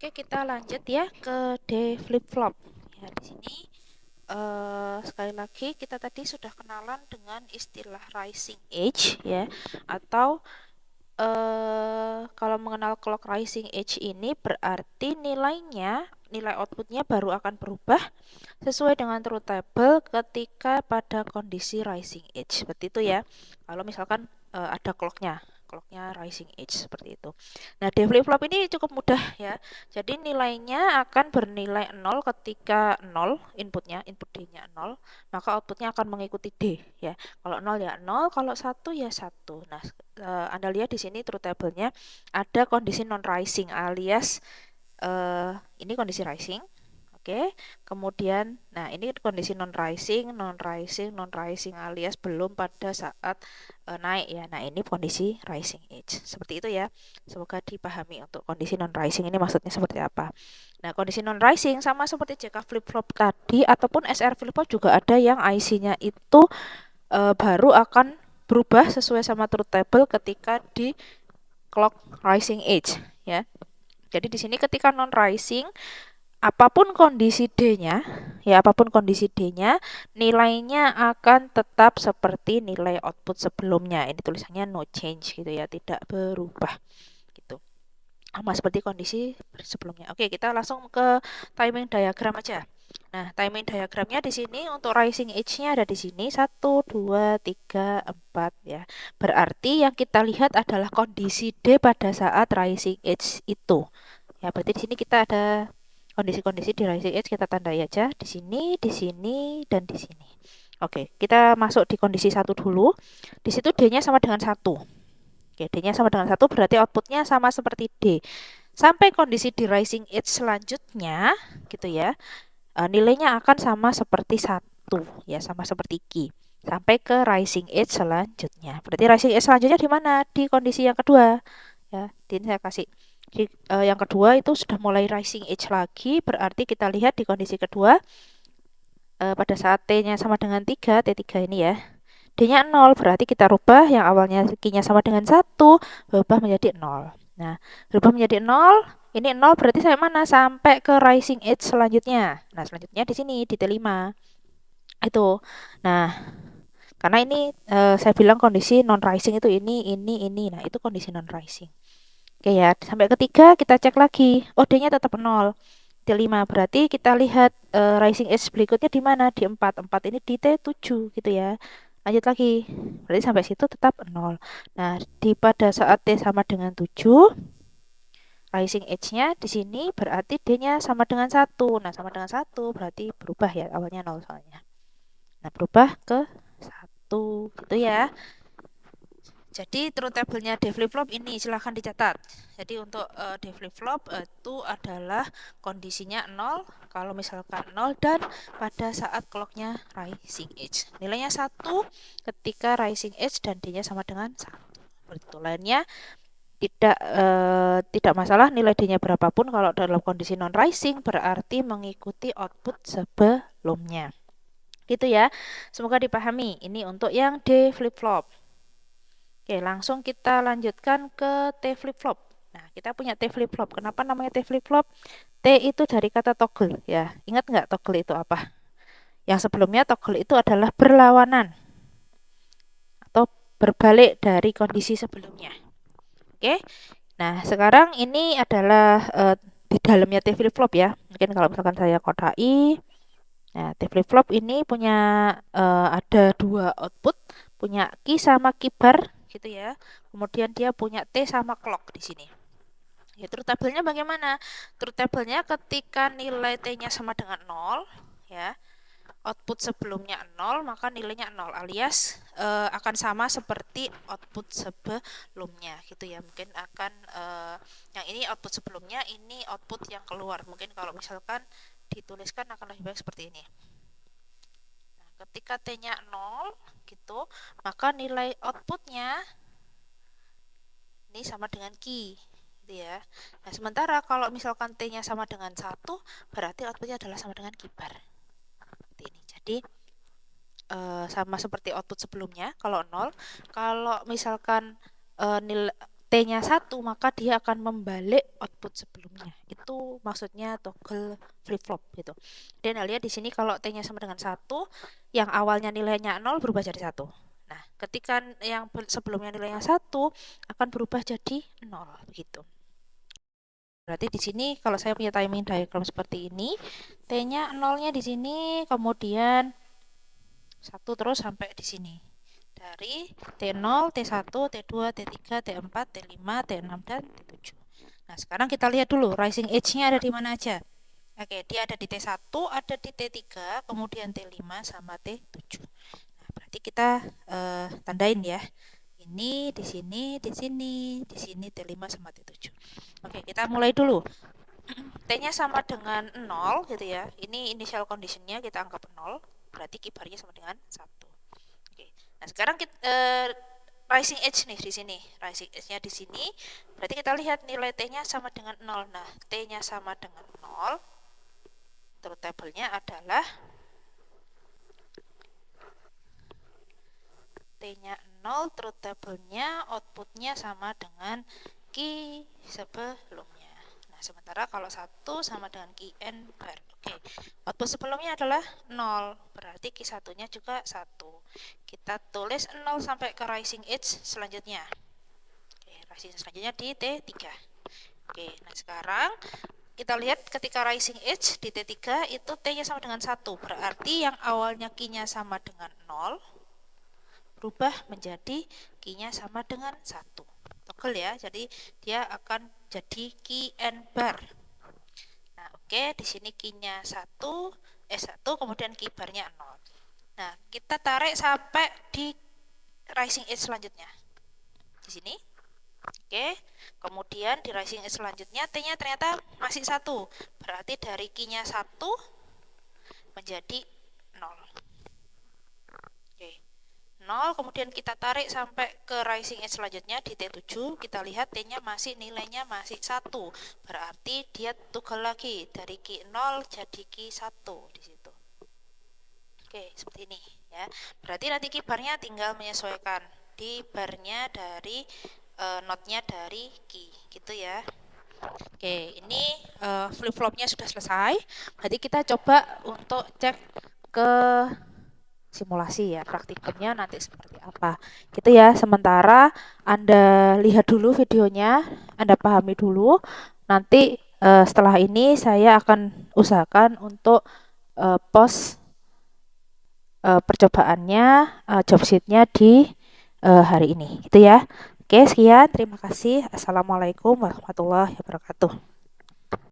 Oke, kita lanjut ya ke D flip flop. Ya, di sini sekali lagi kita tadi sudah kenalan dengan istilah rising edge ya, atau kalau mengenal clock rising edge ini berarti nilai outputnya baru akan berubah sesuai dengan truth table ketika pada kondisi rising edge. Seperti itu ya. Kalau misalkan ada clocknya rising edge seperti itu. Nah, D flip flop ini cukup mudah ya. Jadi nilainya akan bernilai 0 ketika 0 input D-nya 0, maka outputnya akan mengikuti D ya. Kalau 0 ya 0, kalau 1 ya 1. Nah, Anda lihat di sini truth table-nya ada kondisi non rising alias ini kondisi rising. Oke, kemudian, nah ini kondisi non rising alias belum pada saat naik ya. Nah ini kondisi rising edge, seperti itu ya. Semoga dipahami untuk kondisi non rising ini maksudnya seperti apa. Nah kondisi non rising sama seperti JK flip flop tadi ataupun SR flip flop juga ada yang IC-nya itu baru akan berubah sesuai sama truth table ketika di clock rising edge ya. Jadi di sini ketika non rising apapun kondisi D-nya, nilainya akan tetap seperti nilai output sebelumnya. Ini tulisannya no change gitu ya, tidak berubah gitu. Sama seperti kondisi sebelumnya. Oke, kita langsung ke timing diagram aja. Nah, timing diagramnya di sini untuk rising edge-nya ada di sini 1, 2, 3, 4 ya. Berarti yang kita lihat adalah kondisi D pada saat rising edge itu. Ya, berarti di sini kita ada kondisi-kondisi di rising edge, kita tandai aja di sini, dan di sini. Oke, kita masuk di kondisi 1 dulu. Di situ D-nya sama dengan 1. Oke, D-nya sama dengan 1 berarti outputnya sama seperti D. Sampai kondisi di rising edge selanjutnya, gitu ya, nilainya akan sama seperti 1, ya, sama seperti Q. Sampai ke rising edge selanjutnya. Berarti rising edge selanjutnya di mana? Di kondisi yang kedua. Ya, ini saya kasih. Di, yang kedua itu sudah mulai rising edge lagi, berarti kita lihat di kondisi kedua pada saat T-nya sama dengan 3, T3 ini ya, D-nya 0, berarti kita rubah yang awalnya Q-nya sama dengan 1, berubah menjadi 0. Nah, berubah menjadi 0, ini 0 berarti sampai mana? Sampai ke rising edge selanjutnya. Nah, selanjutnya di sini, di T5. Itu. Nah, karena ini saya bilang kondisi non-rising itu ini. Nah, itu kondisi non-rising. Oke ya, sampai ketiga kita cek lagi. Oh, D-nya tetap 0. T5 berarti kita lihat rising edge berikutnya di mana? Di 4. 4 ini di T7 gitu ya. Lanjut lagi. Berarti sampai situ tetap 0. Nah, pada saat T sama dengan 7, rising edge-nya di sini berarti D-nya sama dengan 1. Nah, sama dengan 1 berarti berubah ya, awalnya 0 soalnya. Nah, berubah ke 1 gitu ya. Jadi truth table-nya D flip flop ini silahkan dicatat. Jadi untuk D flip flop itu adalah kondisinya 0 kalau misalkan 0 dan pada saat clock-nya rising edge. Nilainya 1 ketika rising edge dan D-nya sama dengan 1. Begitu. Lainnya tidak masalah nilai D-nya berapapun, kalau dalam kondisi non rising berarti mengikuti output sebelumnya. Gitu ya. Semoga dipahami. Ini untuk yang D flip flop. Oke, langsung kita lanjutkan ke T flip flop. Nah, kita punya T flip flop. Kenapa namanya T flip flop? T itu dari kata toggle ya. Ingat nggak toggle itu apa? Yang sebelumnya toggle itu adalah berlawanan atau berbalik dari kondisi sebelumnya. Oke. Nah, sekarang ini adalah di dalamnya T flip flop ya. Mungkin kalau misalkan saya kodai. Nah, T flip flop ini punya ada dua output, punya key sama key bar gitu ya. Kemudian dia punya T sama clock di sini. Ya, truth table-nya bagaimana? Truth table-nya ketika nilai T-nya sama dengan 0 ya. Output sebelumnya 0, maka nilainya 0 alias akan sama seperti output sebelumnya gitu ya. Mungkin akan yang ini output sebelumnya, ini output yang keluar. Mungkin kalau misalkan dituliskan akan lebih baik seperti ini. Ketika T-nya 0 gitu, maka nilai outputnya ini sama dengan Q gitu ya. Nah, sementara kalau misalkan T-nya sama dengan 1, berarti outputnya adalah sama dengan Q bar. Seperti ini. Jadi sama seperti output sebelumnya kalau 0. Kalau misalkan nilai T-nya 1, maka dia akan membalik output sebelumnya. Itu maksudnya toggle flip-flop gitu. Dan lihat di sini kalau T-nya sama dengan 1, yang awalnya nilainya 0 berubah jadi 1. Nah, ketika yang sebelumnya nilainya 1 akan berubah jadi 0 begitu. Berarti di sini kalau saya punya timing diagram seperti ini, T-nya 0-nya di sini, kemudian 1 terus sampai di sini. Dari T0, T1, T2, T3, T4, T5, T6, dan T7. Nah, sekarang kita lihat dulu rising edge-nya ada di mana aja. Oke, dia ada di T1, ada di T3, kemudian T5 sama T7. Nah, berarti kita tandain ya. Ini di sini, di sini, di sini T5 sama T7. Oke, kita mulai dulu. T-nya sama dengan 0 gitu ya. Ini initial condition-nya kita anggap 0, berarti kibarnya sama dengan 1. Oke. Nah, sekarang kita rising edge nih di sini. Rising edge-nya di sini. Berarti kita lihat nilai T-nya sama dengan 0. Nah, T-nya sama dengan 0. Truth table-nya adalah T-nya 0, truth table-nya output-nya sama dengan key sebelumnya. Nah, sementara kalau 1 sama dengan key n bar. Oke, output sebelumnya adalah 0, berarti key satunya juga 1. Kita tulis 0 sampai ke rising edge selanjutnya. Oke, rising selanjutnya di T3. Oke, nah sekarang kita lihat ketika rising edge di T3 itu T-nya sama dengan 1, berarti yang awalnya key-nya sama dengan 0 berubah menjadi key-nya sama dengan 1. Toggle ya, jadi dia akan jadi key n bar. Nah, oke, di sini key-nya 1, kemudian key bar-nya 0. Nah, kita tarik sampai di rising edge selanjutnya. Di sini. Oke, kemudian di rising edge selanjutnya T-nya ternyata masih 1. Berarti dari key-nya 1 menjadi 0. Oke. 0, kemudian kita tarik sampai ke rising edge selanjutnya di T7, kita lihat T-nya masih nilainya masih 1. Berarti dia toggle lagi dari key 0 jadi key 1 di situ. Oke, seperti ini ya. Berarti nanti key bar-nya tinggal menyesuaikan di bar-nya dari node-nya dari key gitu ya. Oke, ini flip-flopnya sudah selesai. Berarti kita coba untuk cek ke simulasi ya, praktikumnya nanti seperti apa gitu ya. Sementara Anda lihat dulu videonya, Anda pahami dulu, nanti setelah ini saya akan usahakan untuk post percobaannya, job sheet-nya di hari ini gitu ya. Oke, sekian, terima kasih. Assalamualaikum warahmatullahi wabarakatuh.